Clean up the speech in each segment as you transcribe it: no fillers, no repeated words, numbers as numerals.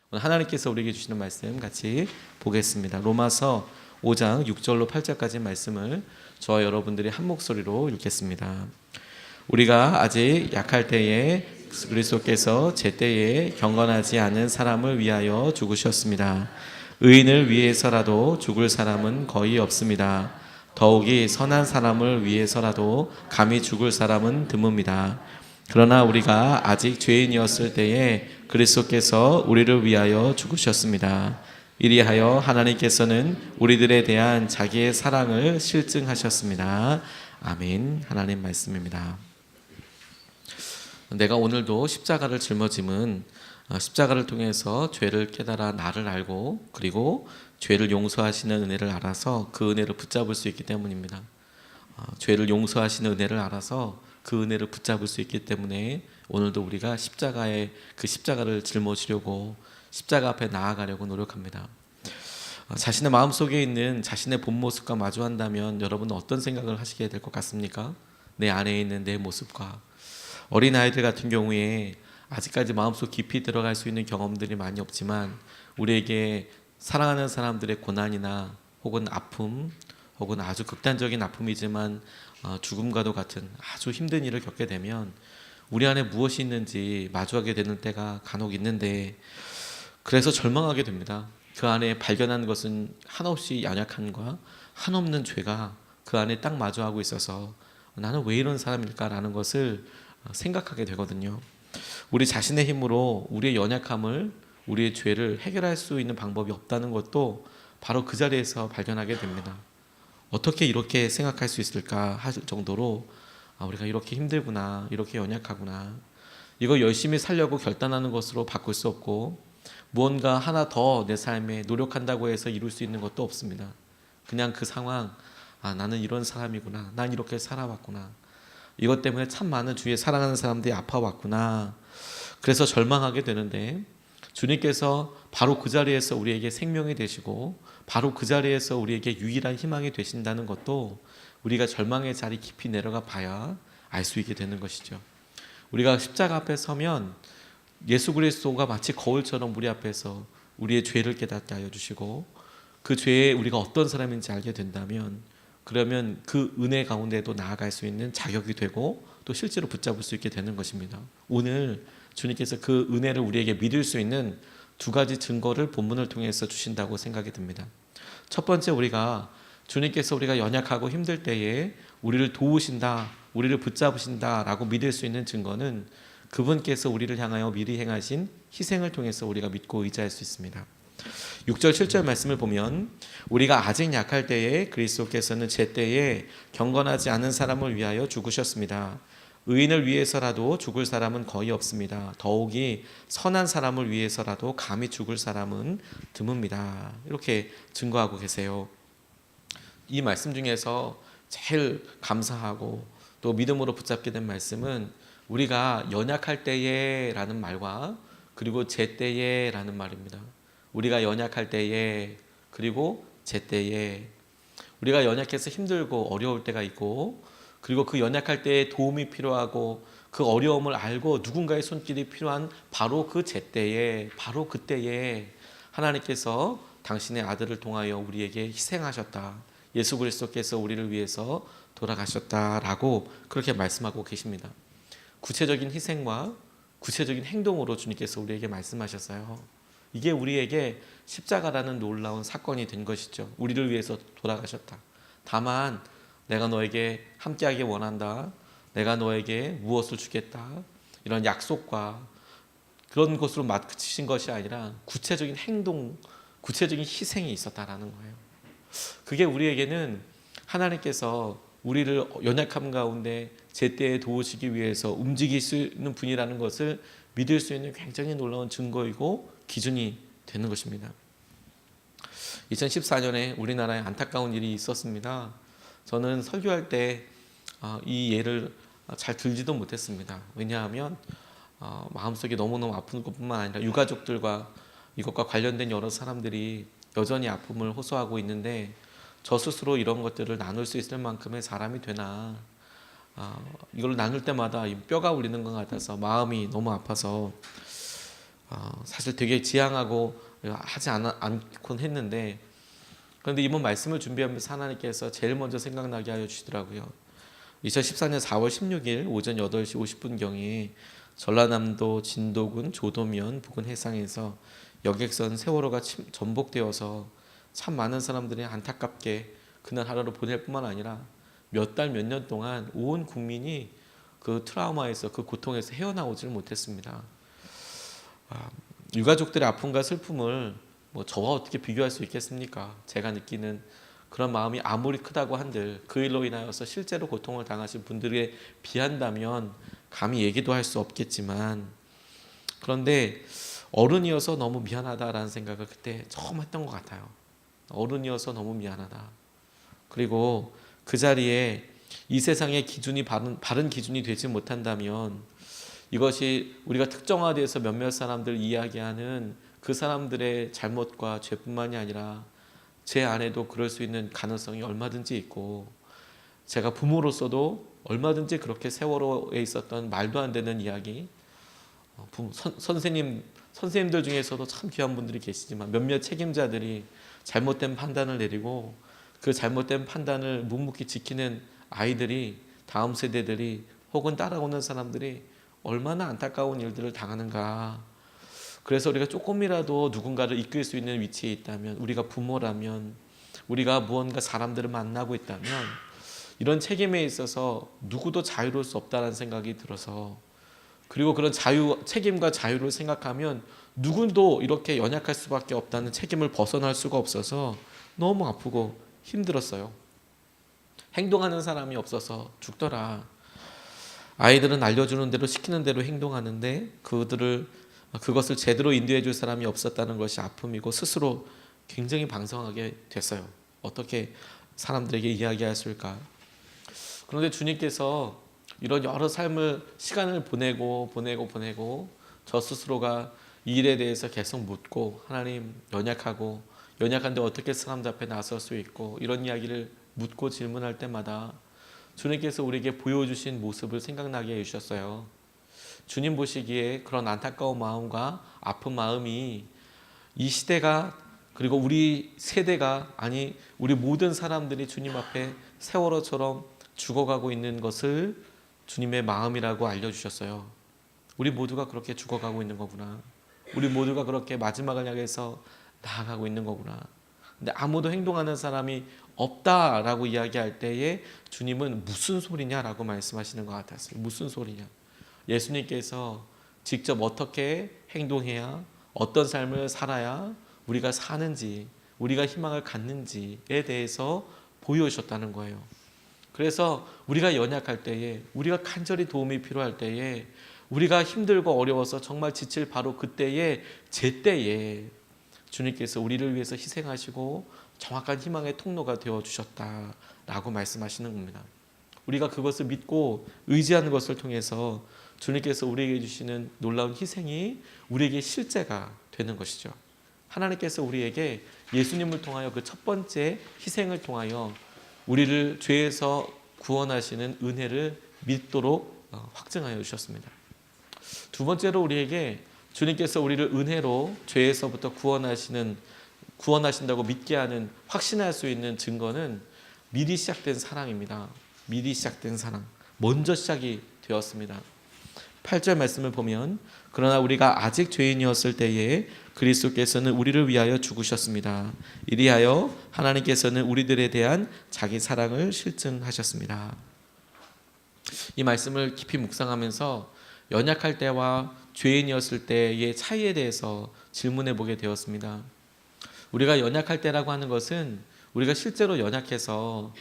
오늘 하나님께서 우리에게 주시는 말씀 같이 보겠습니다. 로마서 5장 6절로 8절까지 말씀을 저와 여러분들이 한 목소리로 읽겠습니다. 우리가 아직 약할 때에 그리스도께서 제때에 경건하지 않은 사람을 위하여 죽으셨습니다. 의인을 위해서라도 죽을 사람은 거의 없습니다. 더욱이 선한 사람을 위해서라도 감히 죽을 사람은 드뭅니다. 그러나 우리가 아직 죄인이었을 때에 그리스도께서 우리를 위하여 죽으셨습니다. 이리하여 하나님께서는 우리들에 대한 자기의 사랑을 실증하셨습니다. 아멘. 하나님 말씀입니다. 내가 오늘도 십자가를 짊어짐은 십자가를 통해서 죄를 깨달아 나를 알고 그리고 죄를 용서하시는 은혜를 알아서 그 은혜를 붙잡을 수 있기 때문입니다. 죄를 용서하시는 은혜를 알아서 그 은혜를 붙잡을 수 있기 때문에 오늘도 우리가 그 십자가를 짊어지려고 십자가 앞에 나아가려고 노력합니다. 자신의 마음속에 있는 자신의 본 모습과 마주한다면 여러분은 어떤 생각을 하시게 될 것 같습니까? 내 안에 있는 내 모습과 어린아이들 같은 경우에 아직까지 마음속 깊이 들어갈 수 있는 경험들이 많이 없지만 우리에게 사랑하는 사람들의 고난이나 혹은 아픔 혹은 아주 극단적인 아픔이지만 죽음과도 같은 아주 힘든 일을 겪게 되면 우리 안에 무엇이 있는지 마주하게 되는 때가 간혹 있는데 그래서 절망하게 됩니다. 그 안에 발견한 것은 한없이 연약함과 한없는 죄가 그 안에 딱 마주하고 있어서 나는 왜 이런 사람일까라는 것을 생각하게 되거든요. 우리 자신의 힘으로 우리의 연약함을 우리의 죄를 해결할 수 있는 방법이 없다는 것도 바로 그 자리에서 발견하게 됩니다. 어떻게 이렇게 생각할 수 있을까 하실 정도로 우리가 이렇게 힘들구나, 이렇게 연약하구나, 이거 열심히 살려고 결단하는 것으로 바꿀 수 없고 무언가 하나 더 내 삶에 노력한다고 해서 이룰 수 있는 것도 없습니다. 그냥 그 상황, 나는 이런 사람이구나, 난 이렇게 살아왔구나, 이것 때문에 참 많은 주위에 사랑하는 사람들이 아파왔구나, 그래서 절망하게 되는데 주님께서 바로 그 자리에서 우리에게 생명이 되시고 바로 그 자리에서 우리에게 유일한 희망이 되신다는 것도 우리가 절망의 자리 깊이 내려가 봐야 알 수 있게 되는 것이죠. 우리가 십자가 앞에 서면 예수 그리스도가 마치 거울처럼 우리 앞에서 우리의 죄를 깨닫게 하여 주시고 그 죄에 우리가 어떤 사람인지 알게 된다면 그러면 그 은혜 가운데도 나아갈 수 있는 자격이 되고 또 실제로 붙잡을 수 있게 되는 것입니다. 오늘 주님께서 그 은혜를 우리에게 믿을 수 있는 두 가지 증거를 본문을 통해서 주신다고 생각이 듭니다. 첫 번째, 주님께서 우리가 연약하고 힘들 때에 우리를 도우신다, 우리를 붙잡으신다라고 믿을 수 있는 증거는 그분께서 우리를 향하여 미리 행하신 희생을 통해서 우리가 믿고 의지할 수 있습니다. 6절 7절 말씀을 보면 우리가 아직 약할 때에 그리스도께서는 제때에 경건하지 않은 사람을 위하여 죽으셨습니다. 의인을 위해서라도 죽을 사람은 거의 없습니다. 더욱이 선한 사람을 위해서라도 감히 죽을 사람은 드뭅니다. 이렇게 증거하고 계세요. 이 말씀 중에서 제일 감사하고 또 믿음으로 붙잡게 된 말씀은 우리가 연약할 때에 라는 말과 그리고 제때에 라는 말입니다. 우리가 연약할 때에 그리고 제때에, 우리가 연약해서 힘들고 어려울 때가 있고 그리고 그 연약할 때에 도움이 필요하고 그 어려움을 알고 누군가의 손길이 필요한 바로 그 제때에, 바로 그때에 하나님께서 당신의 아들을 통하여 우리에게 희생하셨다. 예수 그리스도께서 우리를 위해서 돌아가셨다라고 그렇게 말씀하고 계십니다. 구체적인 희생과 구체적인 행동으로 주님께서 우리에게 말씀하셨어요. 이게 우리에게 십자가라는 놀라운 사건이 된 것이죠. 우리를 위해서 돌아가셨다. 다만 내가 너에게 함께하기 원한다, 내가 너에게 무엇을 주겠다, 이런 약속과 그런 것으로 마치신 것이 아니라 구체적인 행동, 구체적인 희생이 있었다라는 거예요. 그게 우리에게는 하나님께서 우리를 연약함 가운데 제때에 도우시기 위해서 움직이시는 분이라는 것을 믿을 수 있는 굉장히 놀라운 증거이고 기준이 되는 것입니다. 2014년에 우리나라에 안타까운 일이 있었습니다. 저는 설교할 때 이 예를 잘 들지도 못했습니다. 왜냐하면 마음속에 너무너무 아픈 것뿐만 아니라 유가족들과 이것과 관련된 여러 사람들이 여전히 아픔을 호소하고 있는데 저 스스로 이런 것들을 나눌 수 있을 만큼의 사람이 되나, 이걸 나눌 때마다 뼈가 울리는 것 같아서 마음이 너무 아파서 사실 되게 지향하고 하지 않곤 했는데, 그런데 이번 말씀을 준비하면서 하나님께서 제일 먼저 생각나게 하여 주시더라고요. 2014년 4월 16일 오전 8시 50분경에 전라남도 진도군 조도면 부근 해상에서 여객선 세월호가 전복되어서 참 많은 사람들이 안타깝게 그날 하루를 보낼 뿐만 아니라 몇 달 몇 년 동안 온 국민이 그 트라우마에서, 그 고통에서 헤어나오질 못했습니다. 유가족들의 아픔과 슬픔을 저와 어떻게 비교할 수 있겠습니까? 제가 느끼는 그런 마음이 아무리 크다고 한들 그 일로 인하여서 실제로 고통을 당하신 분들에 비한다면 감히 얘기도 할 수 없겠지만, 그런데 어른이어서 너무 미안하다라는 생각을 그때 처음 했던 것 같아요. 어른이어서 너무 미안하다. 그리고 그 자리에 이 세상의 기준이 바른 기준이 되지 못한다면, 이것이 우리가 특정화돼서 몇몇 사람들 이야기하는 그 사람들의 잘못과 죄뿐만이 아니라 제 안에도 그럴 수 있는 가능성이 얼마든지 있고, 제가 부모로서도 얼마든지 그렇게 세월호에 있었던 말도 안 되는 이야기, 선생님들 중에서도 참 귀한 분들이 계시지만 몇몇 책임자들이 잘못된 판단을 내리고 그 잘못된 판단을 묵묵히 지키는 아이들이, 다음 세대들이 혹은 따라오는 사람들이 얼마나 안타까운 일들을 당하는가. 그래서 우리가 조금이라도 누군가를 이끌 수 있는 위치에 있다면, 우리가 부모라면, 우리가 무언가 사람들을 만나고 있다면 이런 책임에 있어서 누구도 자유로울 수 없다는 생각이 들어서, 그리고 그런 책임과 자유를 생각하면 누구도 이렇게 연약할 수밖에 없다는 책임을 벗어날 수가 없어서 너무 아프고 힘들었어요. 행동하는 사람이 없어서 죽더라. 아이들은 알려주는 대로 시키는 대로 행동하는데 그것을 제대로 인도해 줄 사람이 없었다는 것이 아픔이고, 스스로 굉장히 방성하게 됐어요. 어떻게 사람들에게 이야기할 수 있을까? 그런데 주님께서 이런 여러 시간을 보내고 저 스스로가 이 일에 대해서 계속 묻고, 하나님 연약한데 어떻게 사람들 앞에 나설 수 있고, 이런 이야기를 묻고 질문할 때마다 주님께서 우리에게 보여주신 모습을 생각나게 해주셨어요. 주님 보시기에 그런 안타까운 마음과 아픈 마음이 이 시대가, 그리고 우리 세대가, 아니 우리 모든 사람들이 주님 앞에 세월호처럼 죽어가고 있는 것을 주님의 마음이라고 알려주셨어요. 우리 모두가 그렇게 죽어가고 있는 거구나. 우리 모두가 그렇게 마지막을 향해서 나아가고 있는 거구나. 근데 아무도 행동하는 사람이 없다라고 이야기할 때에 주님은 무슨 소리냐라고 말씀하시는 것 같았어요. 무슨 소리냐. 예수님께서 직접 어떻게 행동해야, 어떤 삶을 살아야 우리가 사는지, 우리가 희망을 갖는지에 대해서 보여주셨다는 거예요. 그래서 우리가 연약할 때에, 우리가 간절히 도움이 필요할 때에, 우리가 힘들고 어려워서 정말 지칠 바로 그때에, 제때에 주님께서 우리를 위해서 희생하시고 정확한 희망의 통로가 되어주셨다라고 말씀하시는 겁니다. 우리가 그것을 믿고 의지하는 것을 통해서 주님께서 우리에게 주시는 놀라운 희생이 우리에게 실제가 되는 것이죠. 하나님께서 우리에게 예수님을 통하여 그 첫 번째 희생을 통하여 우리를 죄에서 구원하시는 은혜를 믿도록 확증하여 주셨습니다. 두 번째로 우리에게 주님께서 우리를 은혜로 죄에서부터 구원하신다고 믿게 하는, 확신할 수 있는 증거는 미리 시작된 사랑입니다. 미리 시작된 사랑, 먼저 시작이 되었습니다. 8절 말씀을 보면, 그러나 우리가 아직 죄인이었을 때에 그리스도께서는 우리를 위하여 죽으셨습니다. 이리하여 하나님께서는 우리들에 대한 자기 사랑을 실증하셨습니다. 이 말씀을 깊이 묵상하면서 연약할 때와 죄인이었을 때의 차이에 대해서 질문해 보게 되었습니다. 우리가 연약할 때라고 하는 것은 우리가 실제로 연약해서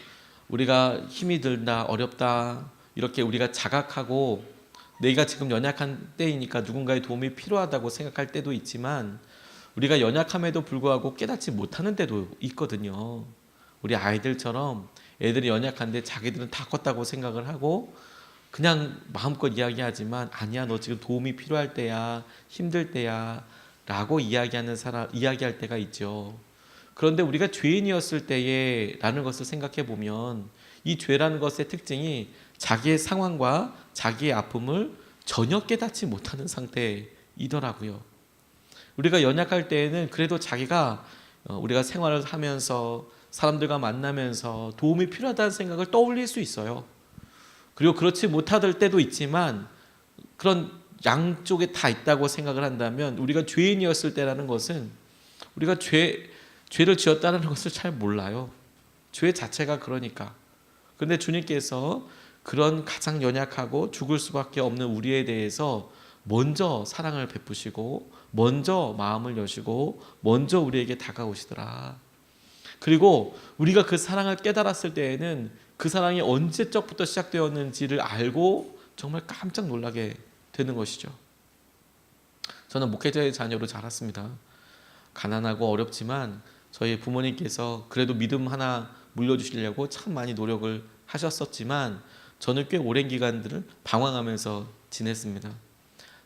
우리가 힘이 들다, 어렵다, 이렇게 우리가 자각하고 내가 지금 연약한 때이니까 누군가의 도움이 필요하다고 생각할 때도 있지만, 우리가 연약함에도 불구하고 깨닫지 못하는 때도 있거든요. 우리 아이들처럼 애들이 연약한데 자기들은 다 컸다고 생각을 하고 그냥 마음껏 이야기하지만, 아니야, 너 지금 도움이 필요할 때야, 힘들 때야 라고 이야기할 때가 있죠. 그런데 우리가 죄인이었을 때에 라는 것을 생각해 보면, 이 죄라는 것의 특징이 자기의 상황과 자기의 아픔을 전혀 깨닫지 못하는 상태이더라고요. 우리가 연약할 때에는 그래도 자기가 우리가 생활을 하면서 사람들과 만나면서 도움이 필요하다는 생각을 떠올릴 수 있어요. 그리고 그렇지 못할 때도 있지만 그런 양쪽에 다 있다고 생각을 한다면 우리가 죄인이었을 때라는 것은 우리가 죄를 지었다는 것을 잘 몰라요. 죄 자체가 그러니까. 그런데 주님께서 그런 가장 연약하고 죽을 수밖에 없는 우리에 대해서 먼저 사랑을 베푸시고 먼저 마음을 여시고 먼저 우리에게 다가오시더라. 그리고 우리가 그 사랑을 깨달았을 때에는 그 사랑이 언제적부터 시작되었는지를 알고 정말 깜짝 놀라게 되는 것이죠. 저는 목회자의 자녀로 자랐습니다. 가난하고 어렵지만 저희 부모님께서 그래도 믿음 하나 물려주시려고 참 많이 노력을 하셨었지만 저는 꽤 오랜 기간들을 방황하면서 지냈습니다.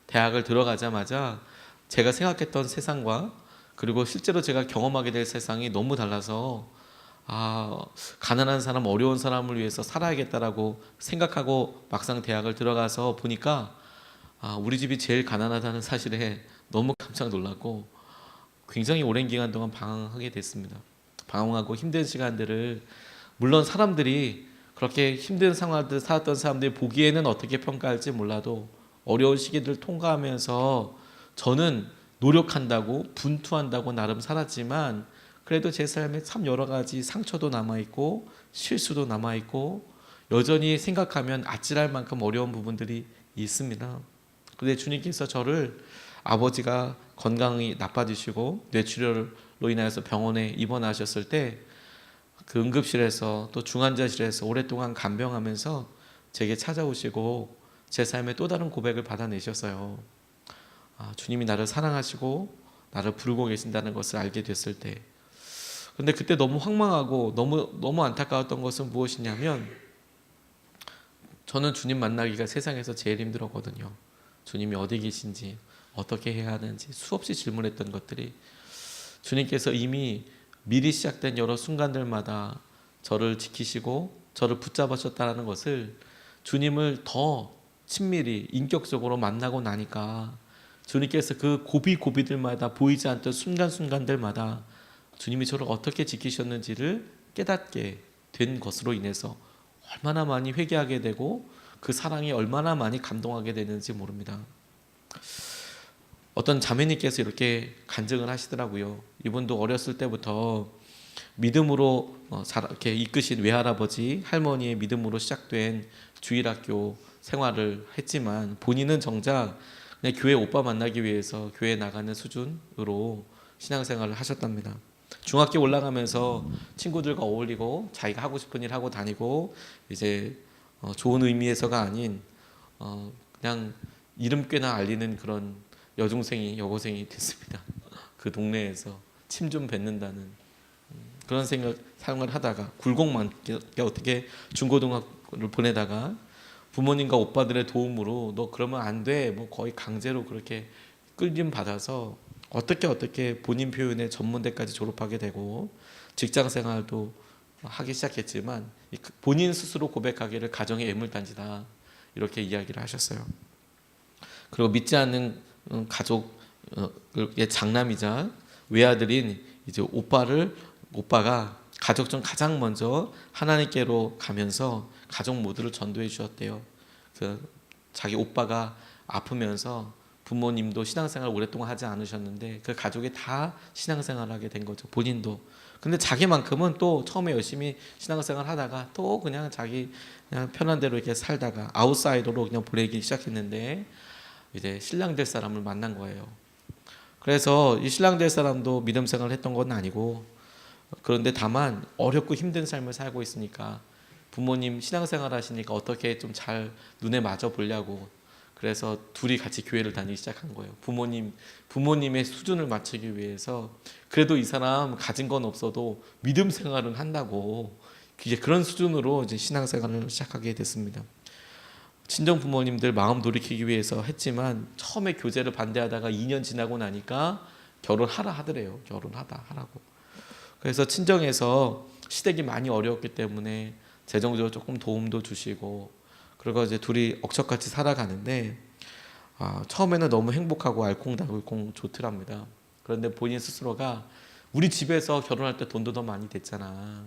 대학을 들어가자마자 제가 생각했던 세상과 그리고 실제로 제가 경험하게 될 세상이 너무 달라서 가난한 사람, 어려운 사람을 위해서 살아야겠다라고 생각하고 막상 대학을 들어가서 보니까 우리 집이 제일 가난하다는 사실에 너무 깜짝 놀랐고 굉장히 오랜 기간 동안 방황하게 됐습니다. 방황하고 힘든 시간들을 물론 사람들이 그렇게 힘든 상황들 살았던 사람들이 보기에는 어떻게 평가할지 몰라도 어려운 시기들을 통과하면서 저는 노력한다고 분투한다고 나름 살았지만 그래도 제 삶에 참 여러 가지 상처도 남아있고 실수도 남아있고 여전히 생각하면 아찔할 만큼 어려운 부분들이 있습니다. 그런데 주님께서 저를 아버지가 건강이 나빠지시고 뇌출혈로 인해서 병원에 입원하셨을 때 그 응급실에서 또 중환자실에서 오랫동안 간병하면서 제게 찾아오시고 제 삶에 또 다른 고백을 받아내셨어요. 주님이 나를 사랑하시고 나를 부르고 계신다는 것을 알게 됐을 때. 근데 그때 너무 황망하고 너무 안타까웠던 것은 무엇이냐면 저는 주님 만나기가 세상에서 제일 힘들었거든요. 주님이 어디 계신지 어떻게 해야 하는지 수없이 질문했던 것들이 주님께서 이미 미리 시작된 여러 순간들마다 저를 지키시고 저를 붙잡으셨다는 것을 주님을 더 친밀히 인격적으로 만나고 나니까 주님께서 그 고비고비들마다 보이지 않던 순간순간들마다 주님이 저를 어떻게 지키셨는지를 깨닫게 된 것으로 인해서 얼마나 많이 회개하게 되고 그 사랑이 얼마나 많이 감동하게 되는지 모릅니다. 어떤 자매님께서 이렇게 간증을 하시더라고요. 이분도 어렸을 때부터 믿음으로 이렇게 이끄신 외할아버지, 할머니의 믿음으로 시작된 주일학교 생활을 했지만 본인은 정작 그냥 교회 오빠 만나기 위해서 교회 나가는 수준으로 신앙생활을 하셨답니다. 중학교 올라가면서 친구들과 어울리고 자기가 하고 싶은 일 하고 다니고 이제 좋은 의미에서가 아닌 그냥 이름꽤나 알리는 그런 여고생이 됐습니다. 그 동네에서 침 좀 뱉는다는 그런 생각을 하다가 굴곡만게 어떻게 중고등학교를 보내다가 부모님과 오빠들의 도움으로 너 그러면 안 돼, 뭐 거의 강제로 그렇게 끌림 받아서 어떻게 본인 표현의 전문대까지 졸업하게 되고 직장 생활도 하기 시작했지만 본인 스스로 고백하기를 가정의 애물단지다 이렇게 이야기를 하셨어요. 그리고 믿지 않는 가족의 장남이자 외아들인 이제 오빠가 가족 중 가장 먼저 하나님께로 가면서 가족 모두를 전도해 주셨대요. 자기 오빠가 아프면서 부모님도 신앙생활 오랫동안 하지 않으셨는데 그 가족이 다 신앙생활을 하게 된 거죠. 본인도. 근데 자기만큼은 또 처음에 열심히 신앙생활 하다가 또 그냥 자기 그냥 편한 대로 이렇게 살다가 아웃사이더로 그냥 보내기 시작했는데 이제 신랑 될 사람을 만난 거예요. 그래서 이 신랑 될 사람도 믿음 생활을 했던 건 아니고 그런데 다만 어렵고 힘든 삶을 살고 있으니까 부모님 신앙생활 하시니까 어떻게 좀 잘 눈에 맞아 보려고 그래서 둘이 같이 교회를 다니기 시작한 거예요. 부모님의 수준을 맞추기 위해서 그래도 이 사람 가진 건 없어도 믿음 생활은 한다고 이제 그런 수준으로 이제 신앙생활을 시작하게 됐습니다. 친정 부모님들 마음 돌이키기 위해서 했지만 처음에 교제를 반대하다가 2년 지나고 나니까 결혼하라 하더래요. 하라고. 그래서 친정에서 시댁이 많이 어려웠기 때문에 재정적으로 조금 도움도 주시고 그리고 이제 둘이 억척같이 살아가는데 처음에는 너무 행복하고 알콩달콩 좋더랍니다. 그런데 본인 스스로가 우리 집에서 결혼할 때 돈도 더 많이 됐잖아.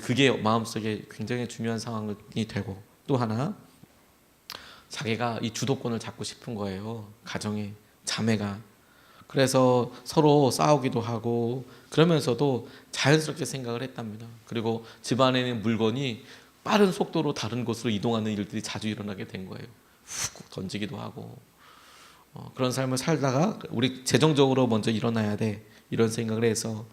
그게 마음속에 굉장히 중요한 상황이 되고, 또 하나 자기가 이 주도권을 잡고 싶은 거예요. 가정에 자매가. 그래서 서로 싸우기도 하고 그러면서도 자연스럽게 생각을 했답니다. 그리고 집안에 있는 물건이 빠른 속도로 다른 곳으로 이동하는 일들이 자주 일어나게 된 거예요. 훅 던지기도 하고 그런 삶을 살다가 우리 재정적으로 먼저 일어나야 돼 이런 생각을 해서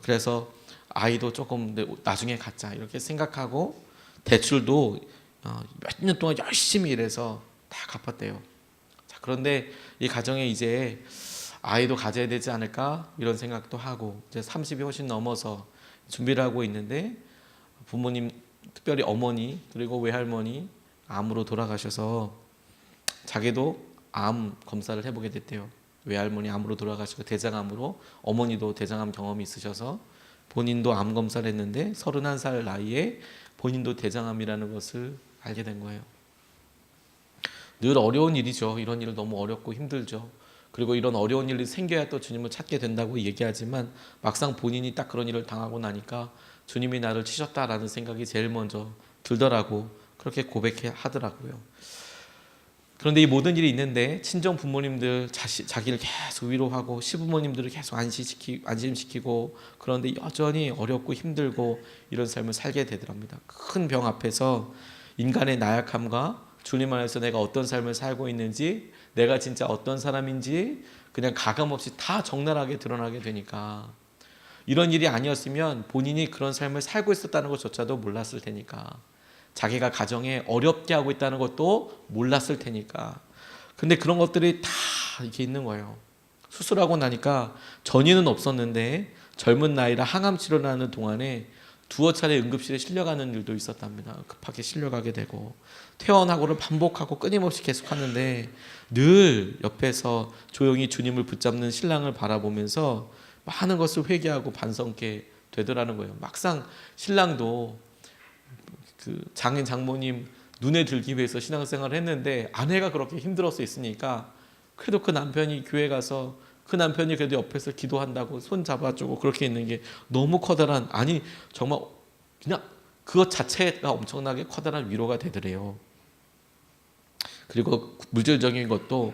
그래서 아이도 조금 나중에 갖자 이렇게 생각하고 대출도 몇 년 동안 열심히 일해서 다 갚았대요. 자, 그런데 이 가정에 이제 아이도 가져야 되지 않을까 이런 생각도 하고 이제 30이 훨씬 넘어서 준비를 하고 있는데 부모님 특별히 어머니 그리고 외할머니 암으로 돌아가셔서 자기도 암 검사를 해보게 됐대요. 외할머니 암으로 돌아가시고 대장암으로 어머니도 대장암 경험이 있으셔서 본인도 암 검사를 했는데 31살 나이에 본인도 대장암이라는 것을 알게 된 거예요. 늘 어려운 일이죠. 이런 일 너무 어렵고 힘들죠. 그리고 이런 어려운 일이 생겨야 또 주님을 찾게 된다고 얘기하지만 막상 본인이 딱 그런 일을 당하고 나니까 주님이 나를 치셨다라는 생각이 제일 먼저 들더라고. 그렇게 고백하더라고요. 그런데 이 모든 일이 있는데 친정 부모님들 자기를 계속 위로하고 시부모님들을 계속 안심시키고 그런데 여전히 어렵고 힘들고 이런 삶을 살게 되더랍니다. 큰 병 앞에서 인간의 나약함과 주님 안에서 내가 어떤 삶을 살고 있는지 내가 진짜 어떤 사람인지 그냥 가감없이 다 적나라하게 드러나게 되니까 이런 일이 아니었으면 본인이 그런 삶을 살고 있었다는 것조차도 몰랐을 테니까 자기가 가정에 어렵게 하고 있다는 것도 몰랐을 테니까 근데 그런 것들이 다 이렇게 있는 거예요. 수술하고 나니까 전이는 없었는데 젊은 나이라 항암 치료를 하는 동안에 두어 차례 응급실에 실려가는 일도 있었답니다. 급하게 실려가게 되고 퇴원하고를 반복하고 끊임없이 계속하는데 늘 옆에서 조용히 주님을 붙잡는 신랑을 바라보면서 많은 것을 회개하고 반성케 되더라는 거예요. 막상 신랑도 그 장인 장모님 눈에 들기 위해서 신앙생활을 했는데 아내가 그렇게 힘들어서 있으니까 그래도 그 남편이 교회 가서 그 남편이 그래도 옆에서 기도한다고 손 잡아주고 그렇게 있는 게 너무 커다란 아니 정말 그냥 그것 자체가 엄청나게 커다란 위로가 되더래요. 그리고 물질적인 것도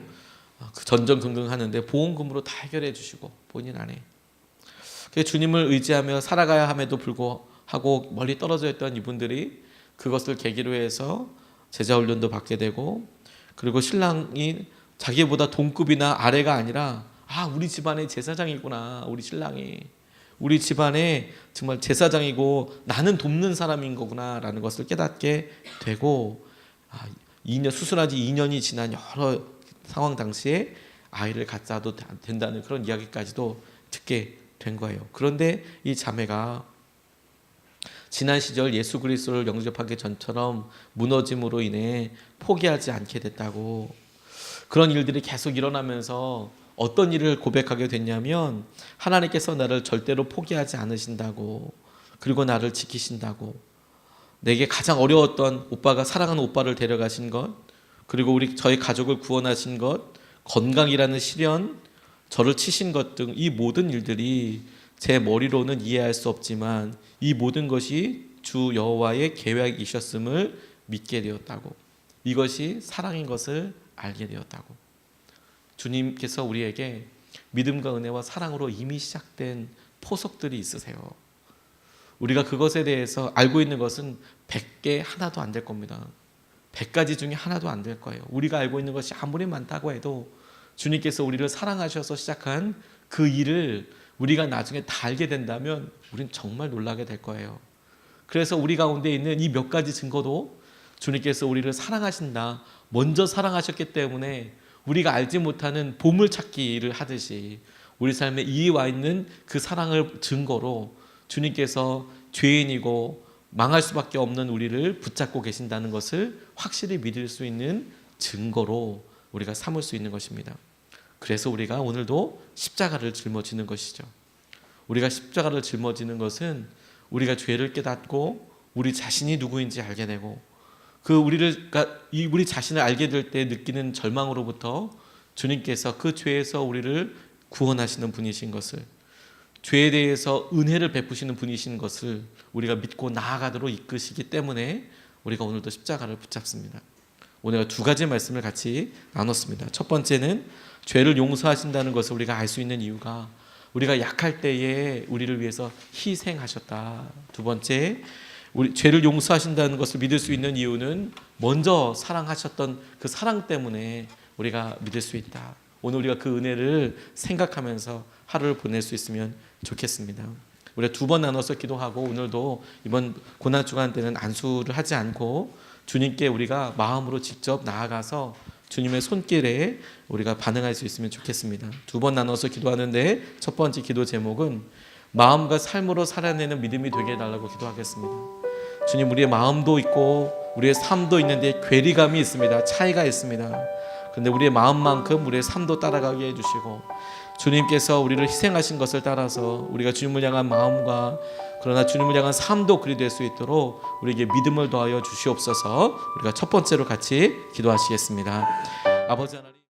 전전긍긍하는데 보험금으로 다 해결해 주시고 본인 안에 주님을 의지하며 살아가야 함에도 불구하고 멀리 떨어져 있던 이분들이 그것을 계기로 해서 제자훈련도 받게 되고 그리고 신랑이 자기보다 동급이나 아래가 아니라 우리 집안의 제사장이구나. 우리 신랑이 우리 집안의 정말 제사장이고 나는 돕는 사람인 거구나 라는 것을 깨닫게 되고 2년 수술한 지 2년이 지난 여러 상황 당시에 아이를 갖자도 된다는 그런 이야기까지도 듣게 된 거예요. 그런데 이 자매가 지난 시절 예수 그리스도를 영접하기 전처럼 무너짐으로 인해 포기하지 않게 됐다고 그런 일들이 계속 일어나면서 어떤 일을 고백하게 됐냐면 하나님께서 나를 절대로 포기하지 않으신다고 그리고 나를 지키신다고 내게 가장 어려웠던 오빠가 사랑하는 오빠를 데려가신 것 그리고 저희 가족을 구원하신 것 건강이라는 시련 저를 치신 것 등 이 모든 일들이 제 머리로는 이해할 수 없지만 이 모든 것이 주 여호와의 계획이셨음을 믿게 되었다고 이것이 사랑인 것을 알게 되었다고 주님께서 우리에게 믿음과 은혜와 사랑으로 이미 시작된 포석들이 있으세요. 우리가 그것에 대해서 알고 있는 것은 100개 하나도 안 될 겁니다. 100가지 중에 하나도 안 될 거예요. 우리가 알고 있는 것이 아무리 많다고 해도 주님께서 우리를 사랑하셔서 시작한 그 일을 우리가 나중에 다 알게 된다면 우린 정말 놀라게 될 거예요. 그래서 우리 가운데 있는 이 몇 가지 증거도 주님께서 우리를 사랑하신다. 먼저 사랑하셨기 때문에 우리가 알지 못하는 보물찾기를 하듯이 우리 삶에 이에 와 있는 그 사랑을 증거로 주님께서 죄인이고 망할 수밖에 없는 우리를 붙잡고 계신다는 것을 확실히 믿을 수 있는 증거로 우리가 삼을 수 있는 것입니다. 그래서 우리가 오늘도 십자가를 짊어지는 것이죠. 우리가 십자가를 짊어지는 것은 우리가 죄를 깨닫고 우리 자신이 누구인지 알게 되고 우리 자신을 알게 될 때 느끼는 절망으로부터 주님께서 그 죄에서 우리를 구원하시는 분이신 것을, 죄에 대해서 은혜를 베푸시는 분이신 것을 우리가 믿고 나아가도록 이끄시기 때문에 우리가 오늘도 십자가를 붙잡습니다. 오늘 두 가지 말씀을 같이 나눴습니다. 첫 번째는 죄를 용서하신다는 것을 우리가 알 수 있는 이유가 우리가 약할 때에 우리를 위해서 희생하셨다. 두 번째, 우리 죄를 용서하신다는 것을 믿을 수 있는 이유는 먼저 사랑하셨던 그 사랑 때문에 우리가 믿을 수 있다. 오늘 우리가 그 은혜를 생각하면서 하루를 보낼 수 있으면 좋겠습니다. 우리가 두 번 나눠서 기도하고 오늘도 이번 고난 주간 때는 안수를 하지 않고 주님께 우리가 마음으로 직접 나아가서 주님의 손길에 우리가 반응할 수 있으면 좋겠습니다. 두 번 나눠서 기도하는데 첫 번째 기도 제목은 마음과 삶으로 살아내는 믿음이 되게 해달라고 기도하겠습니다. 주님, 우리의 마음도 있고 우리의 삶도 있는데 괴리감이 있습니다. 차이가 있습니다. 그런데 우리의 마음만큼 우리의 삶도 따라가게 해주시고 주님께서 우리를 희생하신 것을 따라서 우리가 주님을 향한 마음과 그러나 주님을 향한 삶도 그리 될 수 있도록 우리에게 믿음을 더하여 주시옵소서. 우리가 첫 번째로 같이 기도하시겠습니다. 아버지 하나님,